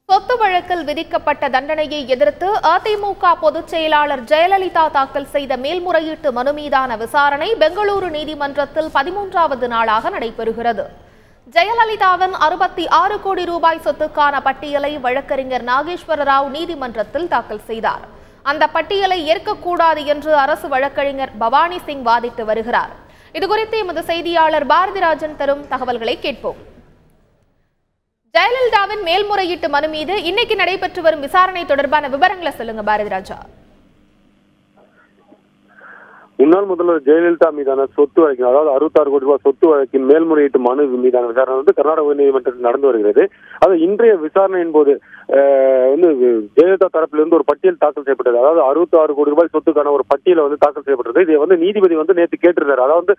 சொத்து வழக்கில் விதிக்கப்பட்ட தண்டனையை எதிர்த்து அதிமுக பொதுச் செயலாளர் ஜெயலலிதா தாக்கல் செய்த மேல்முறையீட்டு மனு மீதான விசாரணை பெங்களூரு நீதிமன்றத்தில் 13வது நாளாக நடைபெறுகிறது. ஜெயலலிதாவின் 66 கோடி ரூபாய் சொத்துக்கான பட்டியலை வழக்கறிஞர் நாகேஸ்வர ராவ் நீதிமன்றத்தில் தாக்கல் செய்தார். அந்த பட்டியலை ஏற்கக்கூடாது என்று அரசு வழக்கறிஞர் பவானி சிங் வாதிட்டு வருகிறார். இதுகுறித்து எமது செய்தியாளர் பாரதிராஜன் தரும் தகவல்களை கேட்போம். ஜெயலலிதாவின் மேல்முறையீட்டு மனு மீது இன்னைக்கு நடைபெற்று வரும் விசாரணை தொடர்பான விவரங்களை சொல்லுங்க பாரதிராஜா. முன்னாள் முதல்வர் ஜெயலலிதா மீதான சொத்து வழக்கின், அதாவது 66 கோடி ரூபாய் சொத்து வழக்கின் மேல்முறையீட்டு மனு மீதான விசாரணை கர்நாடக உயர்நீதிமன்றத்தில் நடந்து வருகிறது. அது இன்றைய விசாரணையின் போது ஜெயலலிதா தரப்பிலிருந்து ஒரு பட்டியல் தாக்கல் செய்யப்பட்டது. அதாவது 66 கோடி ரூபாய் சொத்துக்கான ஒரு பட்டியலை தாக்கல் செய்யப்பட்டது. இதை நீதிபதி நேற்று கேட்டிருந்தார். அதாவது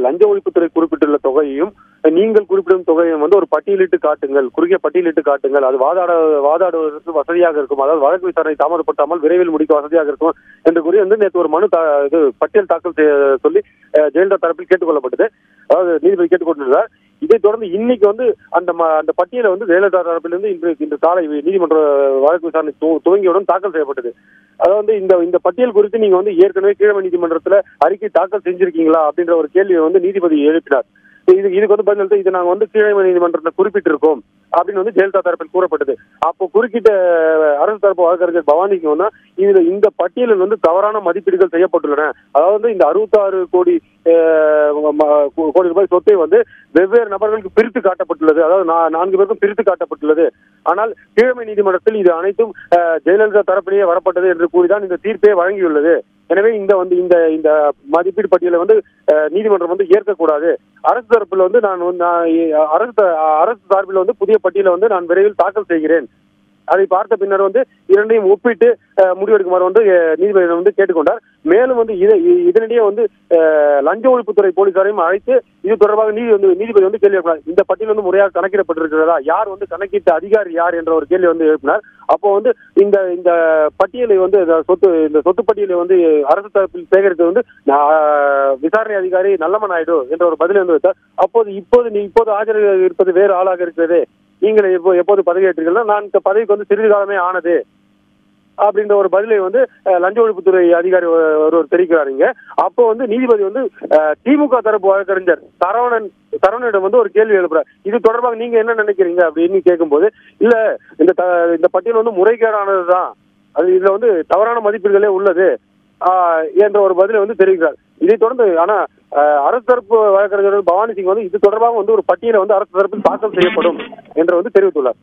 லஞ்ச ஒழிப்புத்துறை குறிப்பிட்டுள்ள தொகையையும் நீங்கள் குறிப்பிடும் தொகையும் ஒரு பட்டியலிட்டு காட்டுங்கள், குறுகிய பட்டியலிட்டு காட்டுங்கள். அது வாதாடுவதற்கு வசதியாக இருக்கும், அதாவது வழக்கு விசாரணை தாமதப்படுத்தாமல் விரைவில் முடிக்க வசதியாக இருக்கும் என்று கூறி நேற்று ஒரு மனு பட்டியல் தாக்கல் சொல்லி ஜெயலலிதா தரப்பில் கேட்டுக்கொள்ளப்பட்டது. அதாவது நீதிபதி கேட்டுக்கொண்டிருந்தார். இதைத் தொடர்ந்து இன்னைக்கு அந்த பட்டியலை ஜெயலலிதா தரப்பிலிருந்து இன்று காலை நீதிமன்ற வழக்கு விசாரணை துவங்கியுடன் தாக்கல் செய்யப்பட்டது. அதாவது இந்த பட்டியல் குறித்து நீங்க ஏற்கனவே கீழமை நீதிமன்றத்துல அறிக்கை தாக்கல் செஞ்சிருக்கீங்களா அப்படின்ற ஒரு கேள்வியை நீதிபதி எழுப்பினார். இதுக்கு பதில் இதை நாங்க கீழமை நீதிமன்றத்தை குறிப்பிட்டிருக்கோம் அப்படின்னு ஜெயலலிதா தரப்பில் கூறப்பட்டது. அப்போ குறுக்கிட்ட அரசு தரப்பு வழக்கறிஞர் பவானிக்கு இதுல இந்த பட்டியலில் தவறான மதிப்பீடுகள் செய்யப்பட்டுள்ளன. அதாவது இந்த 66 கோடி ரூபாய் சொத்தை வெவ்வேறு நபர்களுக்கு பிரித்து காட்டப்பட்டுள்ளது, அதாவது 4 பேருக்கும் பிரித்து காட்டப்பட்டுள்ளது. ஆனால் கீழமை நீதிமன்றத்தில் இது அனைத்தும் ஜெயலலிதா தரப்பிலேயே வரப்பட்டது என்று கூறிதான் இந்த தீர்ப்பை வழங்கியுள்ளது. எனவே இந்த மதிப்பீடு பட்டியலை நீதிமன்றம் ஏற்கக்கூடாது. அரசு தரப்பில் நான் அரசு சார்பில் புதிய பட்டியலை நான் விரைவில் தாக்கல் செய்கிறேன். அதை பார்த்த பின்னர் இரண்டையும் ஒப்பிட்டு முடிவெடுக்குமாறு நீதிபதி கேட்டுக்கொண்டார். மேலும் இதனிடையே லஞ்ச ஒழிப்புத்துறை போலீசாரையும் அழைத்து இது தொடர்பாக நீதிபதி கேள்வி எழுப்பினார். இந்த பட்டியல் முறையாக கணக்கிடப்பட்டிருக்கிறதா, யார் கணக்கிட்ட அதிகாரி யார் என்ற ஒரு கேள்வி எழுப்பினார். அப்போ இந்த பட்டியலை இந்த சொத்து பட்டியலை அரசு தரப்பில் சேகரித்து விசாரணை அதிகாரி நல்லம நாயுடு என்ற ஒரு பதிலை வைத்தார். இப்போது ஆஜர் இருப்பது வேறு ஆளாக இருக்கிறது, நீங்கள் எப்போது பதவியேற்றீர்கள், நான் இந்த பதவிக்கு சிறிது காலமே ஆனது அப்படின்ற ஒரு பதிலை லஞ்ச ஒழிப்புத்துறை அதிகாரி ஒருவர் தெரிவிக்கிறாருங்க. அப்போ நீதிபதி திமுக தரப்பு வழக்கறிஞர் சரவணனிடம் ஒரு கேள்வி எழுப்புறார். இது தொடர்பாக நீங்க என்ன நினைக்கிறீங்க அப்படின்னு கேட்கும்போது, இல்ல இந்த பட்டியல் முறைகேடானதுதான், அது இதுல தவறான மதிப்பீடுகளே உள்ளது என்ற ஒரு பதிலை தெரிவிக்கிறார். இதைத் தொடர்ந்து ஆனா அரசு தரப்பு வழக்கறிஞர் பவானி சிங் இது தொடர்பாக ஒரு பட்டியலை அரசு தரப்பில் தாக்கல் செய்யப்படும் என்று தெரிவித்துள்ளார்.